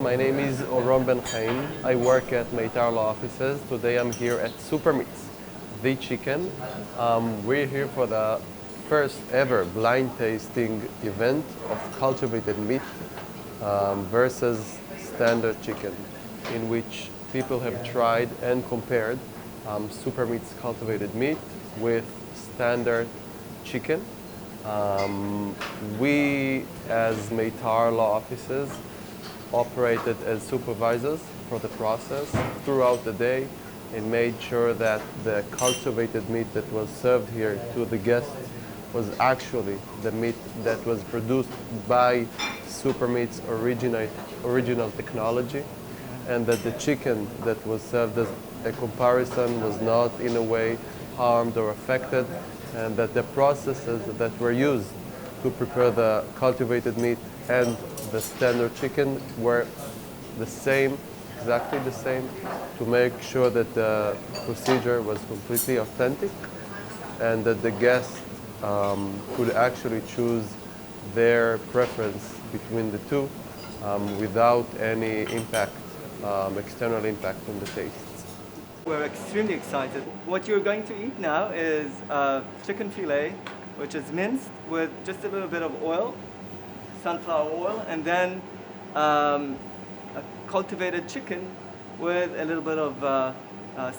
My name is Oron Ben Chaim. I work at Meitar Law Offices. Today I'm here at Super Meats, the chicken. We're here for the first ever blind tasting event of cultivated meat versus standard chicken, in which people have tried and compared Super Meats cultivated meat with standard chicken. We, as Meitar Law Offices, operated as supervisors for the process throughout the day and made sure that the cultivated meat that was served here to the guests was actually the meat that was produced by Super Meat's original technology, and that the chicken that was served as a comparison was not in a way harmed or affected, and that the processes that were used to prepare the cultivated meat and the standard chicken were the same, exactly the same, to make sure that the procedure was completely authentic and that the guests could actually choose their preference between the two without any impact, external impact on the tastes. We're extremely excited. What you're going to eat now is chicken filet, which is minced with just a little bit of oil, sunflower oil, and then a cultivated chicken with a little bit of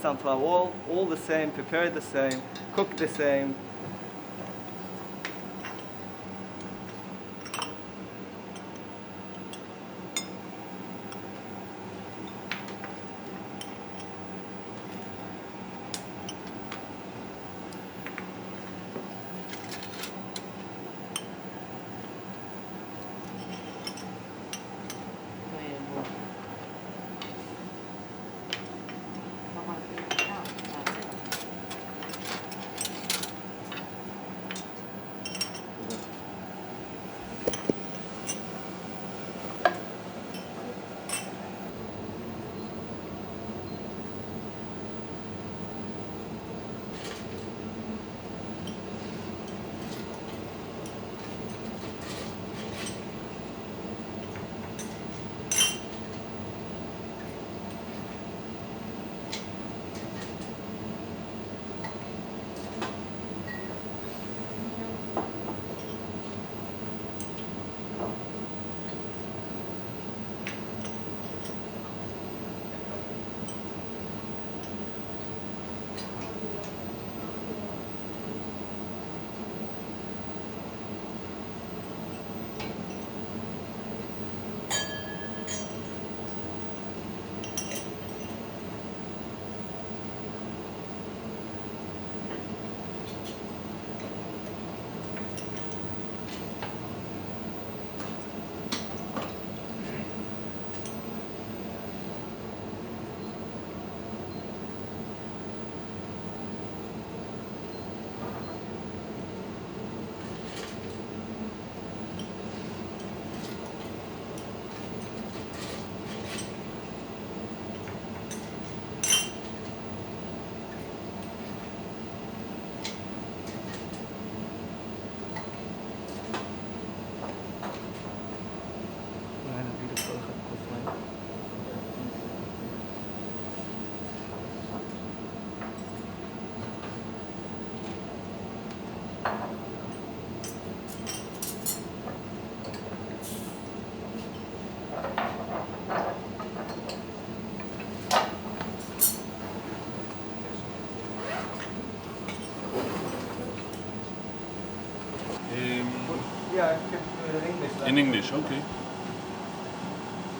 sunflower oil, all the same, prepared the same, cooked the same. Yeah, I can do it in English. In English, okay.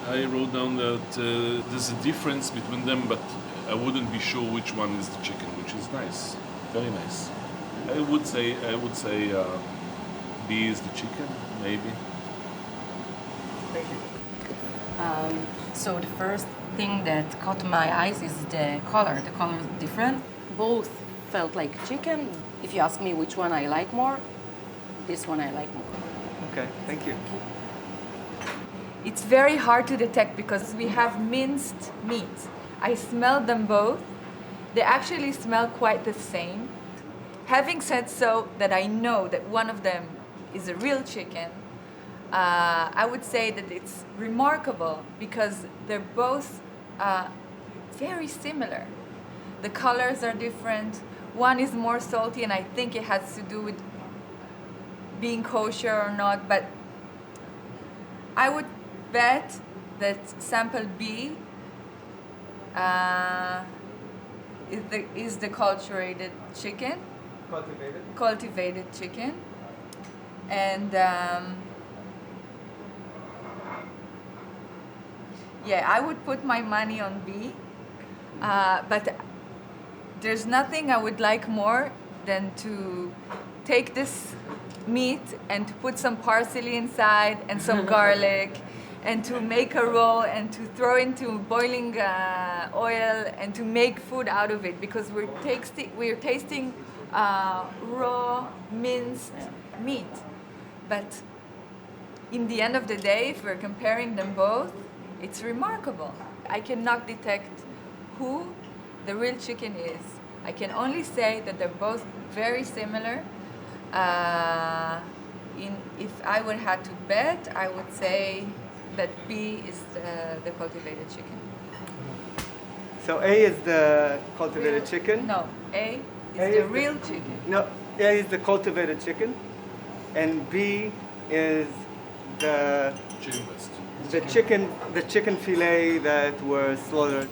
I wrote down that there's a difference between them, but I wouldn't be sure which one is the chicken, which is nice, very nice. I would say B is the chicken, maybe. Thank you. So the first thing that caught my eyes is the color. The color is different. Both felt like chicken. If you ask me which one I like more, this one I like more. Okay, thank you. It's very hard to detect because we have minced meat. I smelled them both. They actually smell quite the same. Having said so, that I know that one of them is a real chicken, I would say that it's remarkable because they're both very similar. The colors are different. One is more salty, and I think it has to do with being kosher or not, but I would bet that sample B is the cultivated chicken, cultivated chicken, and yeah, I would put my money on B, but there's nothing I would like more than to take this meat and to put some parsley inside and some garlic and to make a roll and to throw into boiling oil and to make food out of it, because we're tasting raw minced meat. But in the end of the day, if we're comparing them both, it's remarkable. I cannot detect who the real chicken is. I can only say that they're both very similar. If I would have to bet, I would say that B is the cultivated chicken. So A is the cultivated chicken? No, A is A the is real chicken. No, A is the cultivated chicken, and B is the Chicken breast. the chicken fillet that were slaughtered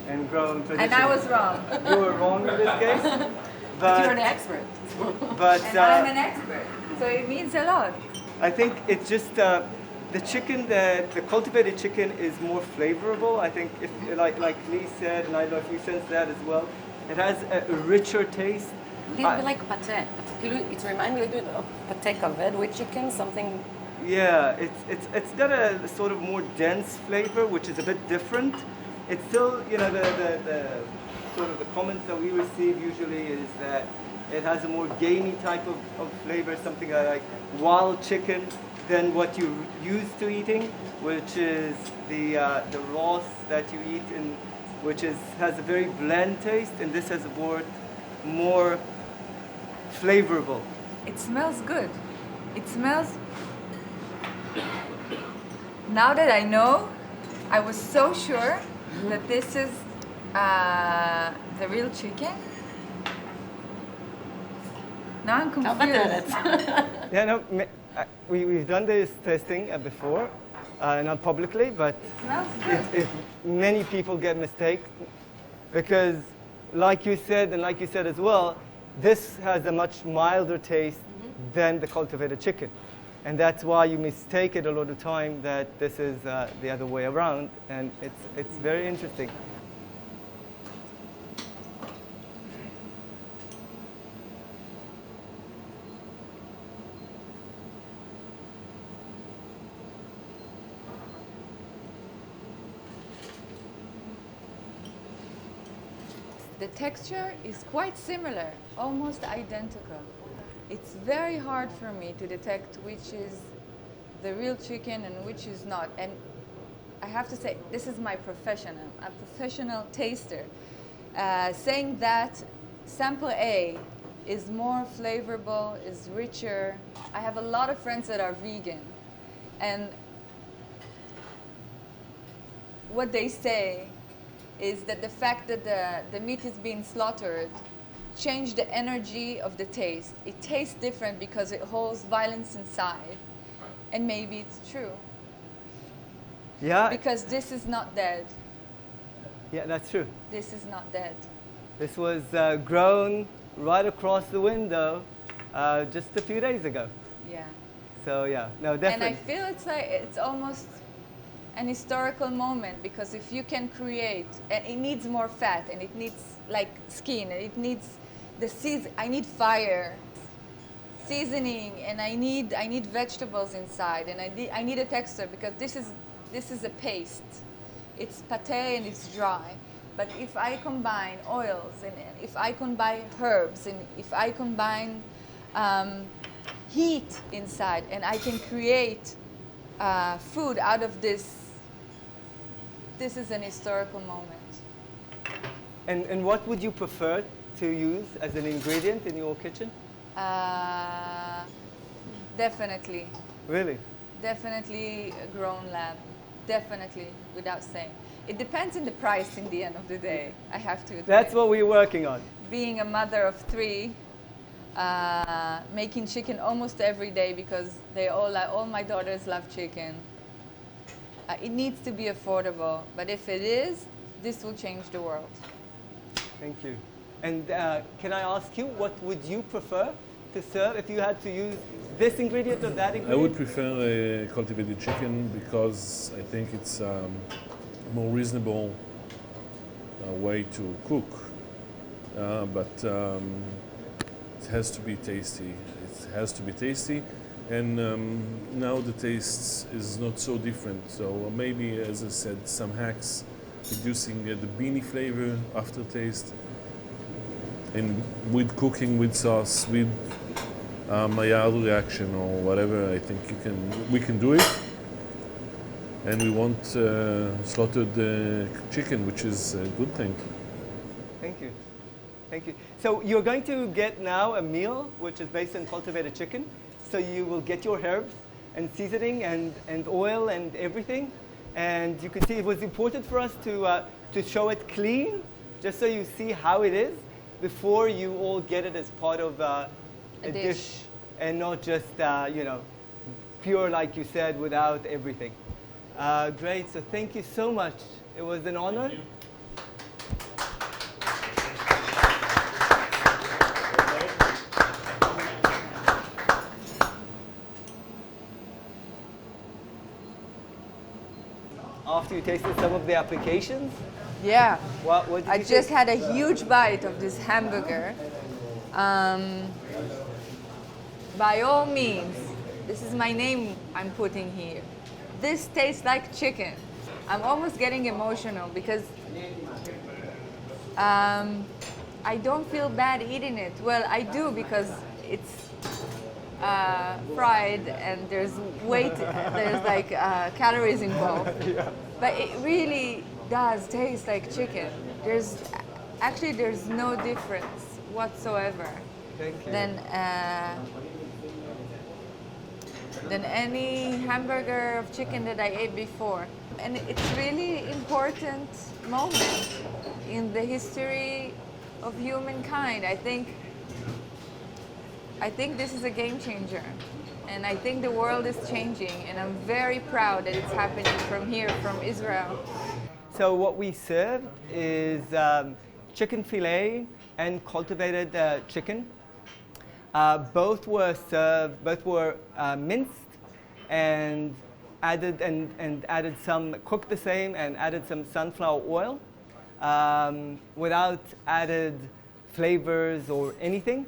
and grown And traditionally. I was wrong. You were wrong in this case, But you're an expert. but And I'm an expert, so it means a lot. I think it's just the chicken the cultivated chicken is more flavorful. I think if like Lee said, and I don't know if you sense that as well. It has a richer taste. A little bit like pate. It reminds me a little bit of pate kaved with chicken, something. Yeah, it's got a sort of more dense flavor, which is a bit different. It's still, you know, the sort of the comments that we receive usually is that it has a more gamey type of flavor, something like wild chicken than what you're used to eating, which is the Ross that you eat, which has a very bland taste, and this has a more flavorful. It smells good. It smells. Now that I know, I was so sure that this is the real chicken. Now I'm How about confused. that? Yeah, no, we've done this testing before, not publicly, but Smells good. many people get mistakes because, like you said, and like you said as well, this has a much milder taste than the cultivated chicken. And that's why you mistake it a lot of time that this is the other way around, and it's very interesting. The texture is quite similar, almost identical. It's very hard for me to detect which is the real chicken and which is not. And I have to say, this is my profession. I'm a professional taster. Saying that sample A is more flavorful, is richer. I have a lot of friends that are vegan. And what they say is that the fact that the meat is being slaughtered changed the energy of the taste. It tastes different because it holds violence inside. And maybe it's true. Yeah, Because this is not dead. yeah, that's true. This is not dead. This was grown right across the window just a few days ago. Yeah. So yeah, no, And I definitely. feel it's almost an historical moment, because if you can create, and it needs more fat, and it needs like skin, and it needs I need fire, seasoning, and I need vegetables inside, and I need a texture, because this is a paste. It's pate and it's dry. But if I combine oils, and if I combine herbs, and if I combine heat inside, and I can create food out of this, this is an historical moment. And what would you prefer to use as an ingredient in your kitchen? Definitely. Really? definitely a grown lab. Definitely, without saying. It depends on the price in the end of the day, I have to admit. That's what we're working on. Being a mother of three, making chicken almost every day because all my daughters love chicken. It needs to be affordable, but if it is, this will change the world. Thank you. And can I ask you, what would you prefer to serve if you had to use this ingredient or that ingredient? I would prefer a cultivated chicken because I think it's a more reasonable way to cook. But it has to be tasty. It has to be tasty. And now the taste is not so different. So maybe, as I said, some hacks, reducing the beanie flavor, aftertaste, and with cooking, with sauce, with Maillard reaction or whatever. I think we can do it. And we want slaughtered chicken, which is a good thing. Thank you. Thank you. So you're going to get now a meal which is based on cultivated chicken. So you will get your herbs and seasoning and oil and everything. And you can see it was important for us to show it clean, just so you see how it is before you all get it as part of a dish and not just, pure, like you said, without everything. Great, so thank you so much. It was an honor. After you tasted some of the applications? Yeah. What did you I just think? had a huge bite of this hamburger. By all means, this is my name I'm putting here. This tastes like chicken. I'm almost getting emotional because I don't feel bad eating it. Well, I do because it's fried and there's weight, there's like calories involved. Yeah. But it really does taste like chicken. There's no difference whatsoever Thank you. than any hamburger of chicken that I ate before. And it's really important moment in the history of humankind. I think this is a game changer. And I think the world is changing, and I'm very proud that it's happening from here, from Israel. So what we served is chicken fillet and cultivated chicken. Both were minced and added some, cooked the same and added some sunflower oil without added flavors or anything.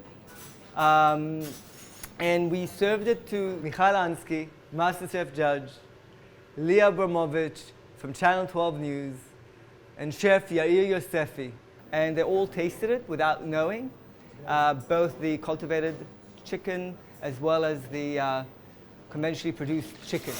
And we served it to Michal Ansky, MasterChef judge, Leah Abramovich from Channel 12 News, and Chef Yair Yosefi. And they all tasted it without knowing, both the cultivated chicken as well as the conventionally produced chicken.